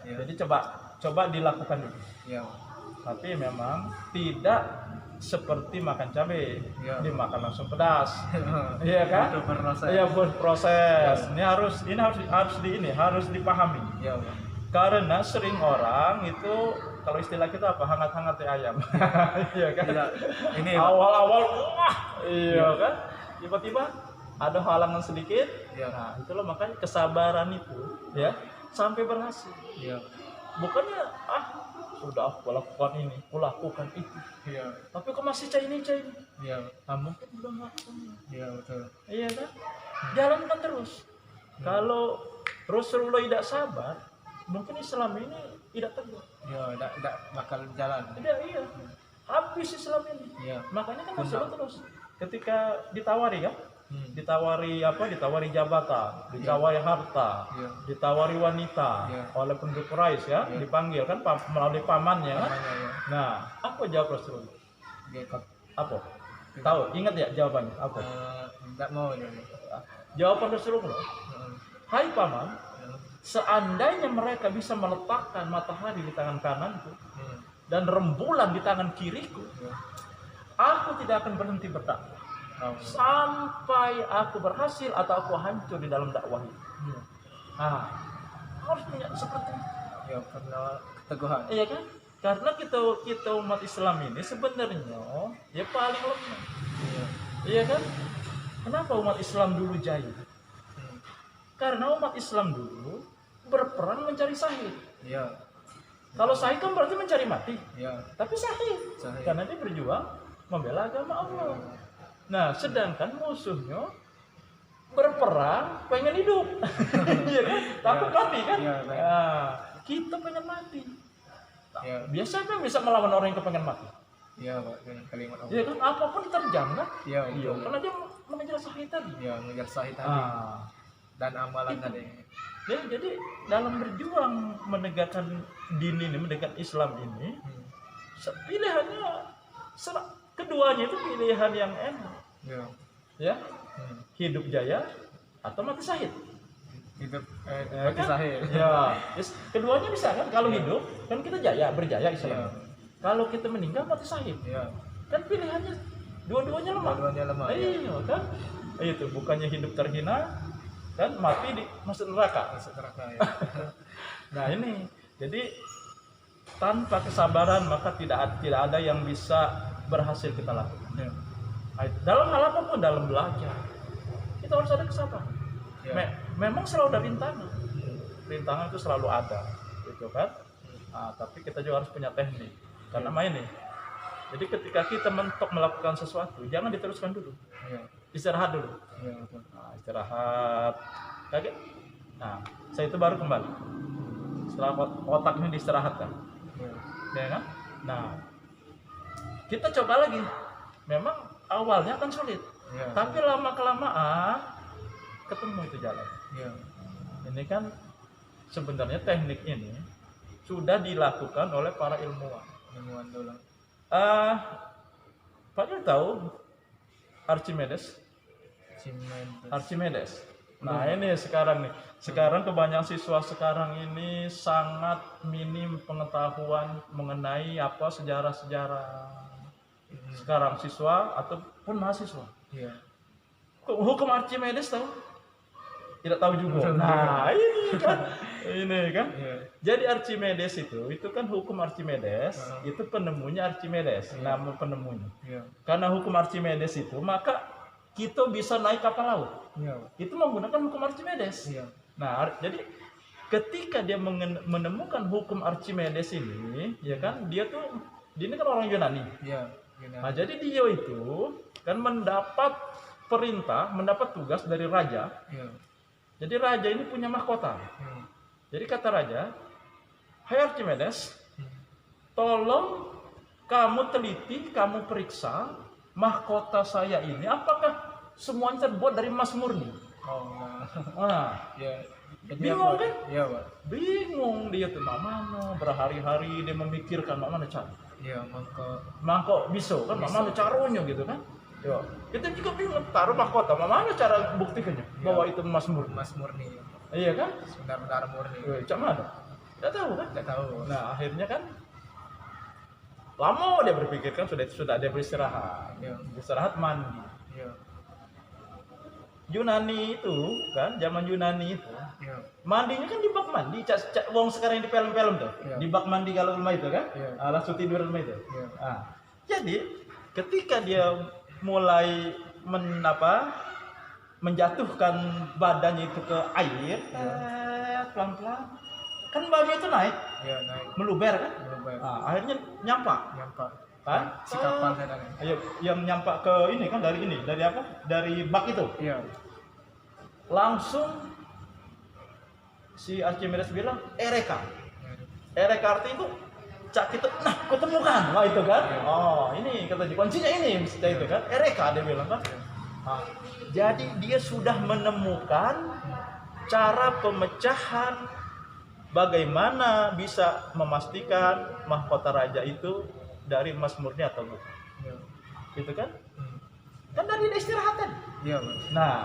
Ya. Jadi coba dilakukan dulu. Ya. Tapi memang tidak seperti makan cabai, Ya. dimakan langsung pedas. Iya kan? Itu berproses. Iya, berproses. Ini harus dipahami. Ya, Pak. Karena sering orang itu, kalau istilah kita apa, hangat-hangat ayam. Iya kan? Tidak. Ini Awal-awal wah, iya kan? Tiba-tiba ada halangan sedikit. Ya. Nah, itulah makanya kesabaran itu ya sampai berhasil. Ya. Bukannya sudah aku lakukan ini, aku lakukan itu. Ya. Tapi kok masih ini. Ya. Nah, mungkin belum lakukan. Ya, betul. Iya kan? Jalankan terus. Kalau Rasulullah tidak sabar, mungkin Islam ini tidak tegak. Ya, tidak bakal jalan. Tidak, iya. Habis Islam ini. Ya. Makanya kan Rasulullah terus ketika ditawari kan, ditawari jabatan, ditawari harta, Ya. ditawari wanita Ya. oleh penduduk Quraisy ya, Ya. dipanggil kan melalui pamannya kan. Namanya, ya. Nah, apa jawab Rasulullah? Gitu. Apa? Tahu? Ingat ya jawabannya? Apa? Tidak mau ini. Jawaban Rasulullah, hai paman, Ya. seandainya mereka bisa meletakkan matahari di tangan kananku dan rembulan di tangan kiriku, Ya. aku tidak akan berhenti berdakwah Oh. sampai aku berhasil atau aku hancur di dalam dakwah ini. Ya. Nah, harus punya seperti itu. Ya, karena keteguhan. Iya kan? Karena kita umat Islam ini sebenarnya ya paling lemah. Iya. Iya kan? Kenapa umat Islam dulu jaya? Karena umat Islam dulu berperang mencari sahih. Iya. Kalau sahih kan berarti mencari mati. Iya. Tapi sahih. Sahih. Karena dia berjuang membela agama Allah. Nah, sedangkan musuhnya berperang pengen hidup. Iya kan? Takut mati kan? Iya, baik. Nah, kita pengen mati. Iya. Biasanya bisa melawan orang yang kepengen mati. Iya, Pak. Dengan kalimat Allah. Iya kan? Apapun diterjang kan? Iya, Iya, betul. karena dia mengejar sahih tadi. Iya, mengejar sahih tadi dan amalan tadi. Ya, jadi dalam berjuang menegakkan din ini, menegakkan Islam ini, pilihannya keduanya itu pilihan yang enak, Iya. ya, hidup jaya atau mati syahid. Hidup Ya mati kan? sahih. Ya, keduanya bisa kan? Kalau hidup kan kita berjaya Islam. Iya. Kalau kita meninggal mati syahid, Iya. kan pilihannya dua-duanya lemah. Dua-duanya lemah. Iya kan? Itu bukannya hidup terhina kan mati di masuk neraka. Masuk neraka ya. Nah ini, jadi tanpa kesabaran maka tidak ada yang bisa berhasil kita lakukan. Iya. Dalam hal apapun, dalam belajar kita harus ada kesabaran. Iya. Memang selalu ada rintangan itu selalu ada, gitu kan? Nah, tapi kita juga harus punya teknik. Karena main nih. Jadi ketika kita mentok melakukan sesuatu, jangan diteruskan dulu. Iya. Istirahat dulu. Iya, betul. Nah, istirahat. Kaget. Nah, saya itu baru kembali. Setelah otaknya diistirahatkan. Iya. Ya kan? Nah, kita coba lagi. Memang awalnya akan sulit. Iya. Tapi lama kelamaan ketemu itu jalan. Iya. Ini kan sebenarnya teknik ini sudah dilakukan oleh para ilmuwan. Ilmuwan dulu. Pak Yul tahu Archimedes? Cimen. Archimedes. Nah ini sekarang nih. Sekarang kebanyakan siswa sekarang ini sangat minim pengetahuan mengenai apa sejarah-sejarah. Sekarang siswa ataupun mahasiswa. Iya. Hukum Archimedes tahu? Tidak tahu juga. Nah ini kan. Ini kan. Iya. Jadi Archimedes itu kan hukum Archimedes, itu penemunya Archimedes, nama penemunya. Iya. Karena hukum Archimedes itu, maka kita bisa naik kapal laut. Iya. Itu menggunakan hukum Archimedes. Iya. Nah, jadi ketika dia menemukan hukum Archimedes ini, ya kan, dia ini kan orang Yunani. Iya. Nah, jadi dia itu kan mendapat perintah, mendapat tugas dari raja. Iya. Jadi raja ini punya mahkota. Jadi kata raja, hai Archimedes, tolong kamu teliti, kamu periksa mahkota saya ini, apakah semuanya terbuat dari emas murni? Oh. Nah, Iya. bingung kan? Iya, Pak. Bingung dia tuh, mana berhari-hari dia memikirkan mana cara. Iya, Mangkok bisa kan, mana caranya gitu kan? Yo, kita juga bingung taruh mahkota, mana cara buktikannya bahwa itu emas murni? emas murni. Iya kan? Benar-benar murni. Cak mana? Nggak tahu kan? Nggak tahu. Nah akhirnya kan lama dia berpikir kan sudah dia beristirahat, Iya. beristirahat mandi. Iya. Yunani itu kan, zaman Yunani itu Iya. mandinya kan di bak mandi, wong sekarang di film-film tuh, Iya. di bak mandi kalau rumah itu kan, Iya. langsung tidur rumah itu. Iya. Nah, jadi ketika dia mulai menjatuhkan badannya itu ke air, pelan-pelan, kan baju itu naik, Iya, naik. meluber kan, Berubah. nah, akhirnya nyampak, Nyampak. kan? Si kapal kan. Ayo, yang nyampak ke ini kan dari ini, dari apa? Dari bak itu. Iya. Langsung si Archimedes bilang Eureka. Eureka arti itu cak itu, nah kutemukan, wah itu kan. Oh ini kata dia, kuncinya ini mesti itu kan. Eureka dia bilang kan. Nah, jadi dia sudah menemukan cara pemecahan bagaimana bisa memastikan mahkota raja itu dari emas murni atau bukan. Iya. Gitu kan? Hmm. Kan dari istirahatan. Iya, Bang. Nah,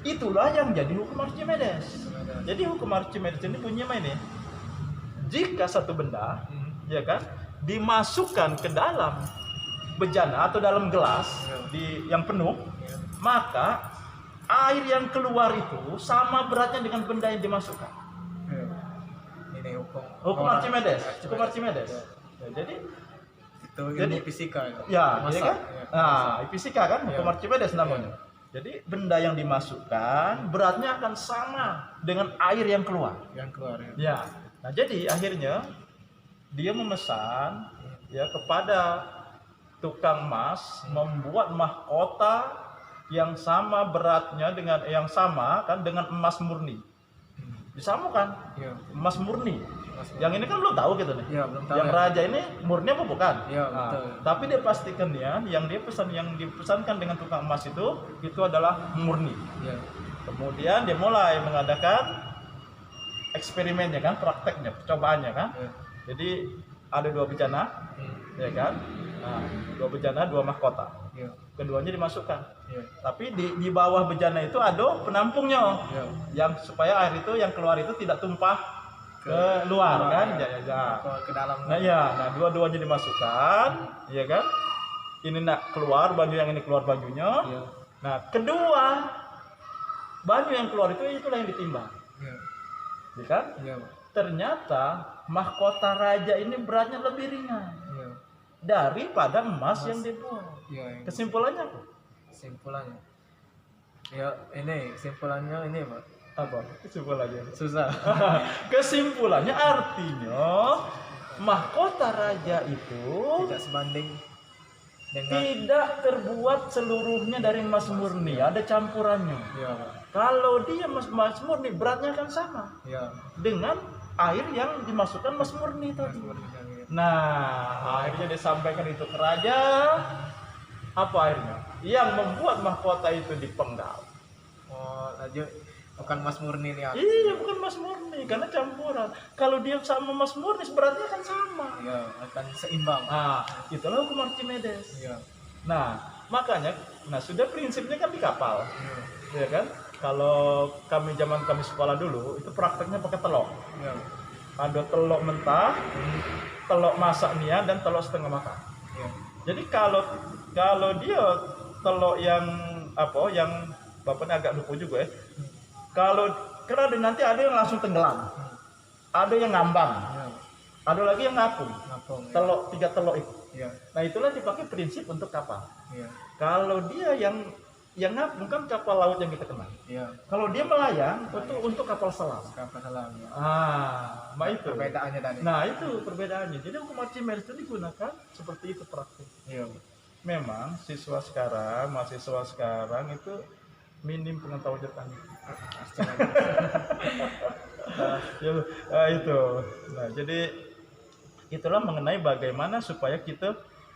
itulah yang jadi hukum Archimedes. Jadi hukum Archimedes ini punya ini. Jika satu benda, ya kan, dimasukkan ke dalam bejana atau dalam gelas yang penuh, Iya. maka air yang keluar itu sama beratnya dengan benda yang dimasukkan. Iya. Ini hukum. Hukum Archimedes, hukum Iya. Archimedes. Ya, jadi Itu ilmu Jadi- fisika. ya, Masa. iya kan? Iya. Nah, fisika kan, hukum Iya. Archimedes namanya. Jadi benda yang dimasukkan beratnya akan sama dengan air yang keluar. Yang keluar ya. Ya. Nah, jadi akhirnya dia memesan ya kepada tukang emas membuat mahkota yang sama beratnya dengan yang sama kan dengan emas murni. Disamakan Iya. emas murni. Mas. Yang ini kan belum tahu gitu nih. Iya, belum tahu. Yang ya. raja ini murni apa bukan? Iya, Nah, betul. tapi dia pastikan ya, yang dipesankan dengan tukang emas itu adalah murni. Iya. Kemudian dia mulai mengadakan eksperimennya kan, prakteknya, percobaannya kan. Iya. Jadi ada 2 bejana, ya kan? Nah, 2 bejana, 2 mahkota. Iya. Keduanya dimasukkan. Iya. Tapi di bawah bejana itu ada penampungnya, Iya. yang supaya air itu yang keluar itu tidak tumpah ke luar kan? Ya. Ke dalam. Nah ya, nah dua-duanya dimasukkan, ya kan? Ini nak keluar baju, yang ini keluar bajunya. Iya. Nah kedua baju yang keluar itulah yang ditimbang, Iya. ya kan? Iya. Ternyata mahkota raja ini beratnya lebih ringan Iya. daripada emas yang dibuang. Iya. Kesimpulannya apa? Kesimpulannya. Ya, ini kesimpulannya ini, Pak. Apa? Kesimpulannya. Susah. Kesimpulannya artinya mahkota raja itu Tidak sebanding dengan tidak terbuat seluruhnya dari emas murni, ada campurannya. Iya, Pak. Kalau dia emas murni beratnya akan sama Iya. dengan air yang dimasukkan emas murni tadi. Iya. Nah, akhirnya disampaikan itu ke raja. Apa akhirnya? Yang membuat mahkota itu dipenggal. Oh, lanjut. Bukan Mas Murni nih. Iya, bukan emas murni karena campuran. Kalau dia sama emas murni beratnya akan sama. Iya, akan seimbang. Nah, itulah hukum Archimedes. Iya. Nah, makanya, sudah prinsipnya kan di kapal, Iya. ya kan? Kalau zaman kami sekolah dulu, itu prakteknya pakai telok. Iya. Ada telok mentah, telok masak nian, dan telok setengah makan. Iya. Jadi kalau dia telok yang yang bapaknya agak lupa juga ya. Kalau karena nanti ada yang langsung tenggelam, ada yang ngambang, Iya. ada lagi yang ngapung. Ngapung. Ya. Telok 3 telok itu. Iya. Nah itulah dipakai prinsip untuk kapal. Iya. Kalau dia yang ngapung kan kapal laut yang kita kenal. Iya. Kalau dia melayang untuk kapal selam. Kapal selam ya. Itu. Perbedaannya tadi. Nah itu perbedaannya. Jadi hukum Archimedes itu digunakan seperti itu praktik. Iya. Memang mahasiswa sekarang itu minim pengetahuan tentang itu. Itu. Nah jadi itulah mengenai bagaimana supaya kita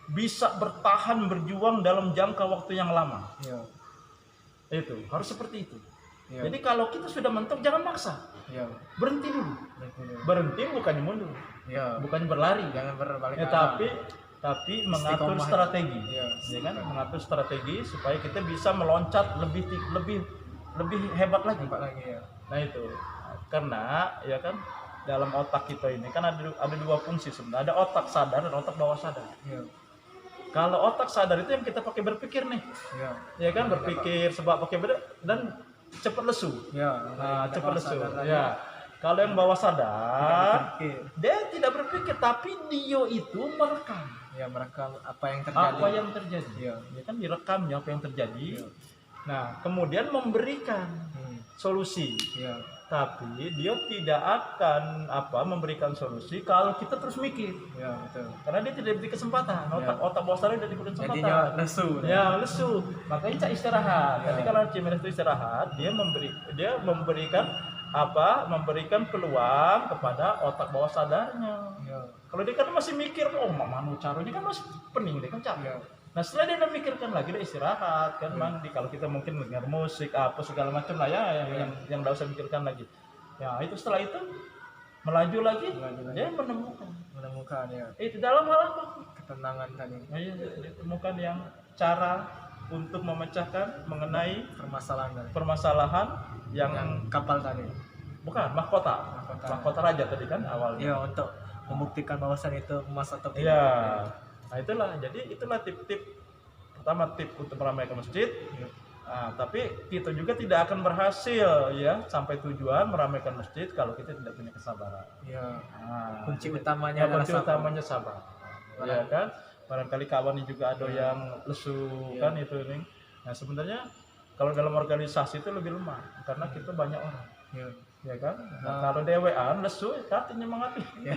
bisa bertahan berjuang dalam jangka waktu yang lama. Iya. Itu harus seperti itu. Iya. Jadi kalau kita sudah mentok jangan maksa. Iya. Berhenti dulu. Berhenti bukannya mundur, Iya. bukannya berlari. Jangan berbalik Ya, arah. tapi mengatur Istiqomah. strategi. Iya. Ya kan? Mengatur strategi supaya kita bisa meloncat lebih hebat lagi. Tempat lagi ya. Nah itu. Karena ya kan dalam otak kita ini kan ada dua fungsi sebenarnya. Ada otak sadar dan otak bawah sadar. Iya. Kalau otak sadar itu yang kita pakai berpikir nih, Iya. ya kan, berpikir sebab pakai dan cepat lesu. Iya. Nah, cepat lesu. Sadar Ya. Kalau yang bawah sadar, Berpikir. dia tidak berpikir, tapi dia itu merekam Ya, merekam apa yang terjadi. apa yang terjadi. Iya. Ya kan, direkamnya apa yang terjadi. Iya. Nah, kemudian memberikan solusi. Iya. Tapi dia tidak akan memberikan solusi kalau kita terus mikir. Iya, betul. Karena dia tidak diberi kesempatan. Otak bawah sadar tidak diberi kesempatan. Jadinya lesu. Ya, lesu. Makanya Cak istirahat. Ya. Jadi kalau Archimedes itu istirahat, dia memberikan peluang kepada otak bawah sadarnya. Iya. Kalau dia kan masih mikir, oh mana cara, dia kan masih pening, dia kan capek. Iya. Nah setelah dia udah mikirkan lagi, dia istirahat kan, mandi. Kalau kita mungkin dengar musik apa segala macam lah ya, yang nggak usah mikirkan lagi. Ya itu setelah itu melaju lagi, dia Menemukan ya itu dalam hal apa? ketenangan tadi, Nah, ditemukan yang cara untuk memecahkan mengenai permasalahan tadi. permasalahan yang Kapal tadi. bukan mahkota raja tadi kan awalnya. Iya, untuk membuktikan bahwasan itu emas atau tidak. Iya. Nah itulah tip-tip pertama, tip untuk meramaikan masjid. Iya. Nah, tapi kita juga tidak akan berhasil ya sampai tujuan meramaikan masjid kalau kita tidak punya kesabaran. Iya. Nah, Kunci utamanya adalah kunci sabar. utamanya sabar. Ya kan? Barangkali kawan ini juga ada yang lesu kan itu nih. Nah, sebenarnya kalau dalam organisasi itu lebih lemah karena kita banyak orang. Iya. Ya kan? Nah, kalau dewean lesu, artinya mengati. Iya.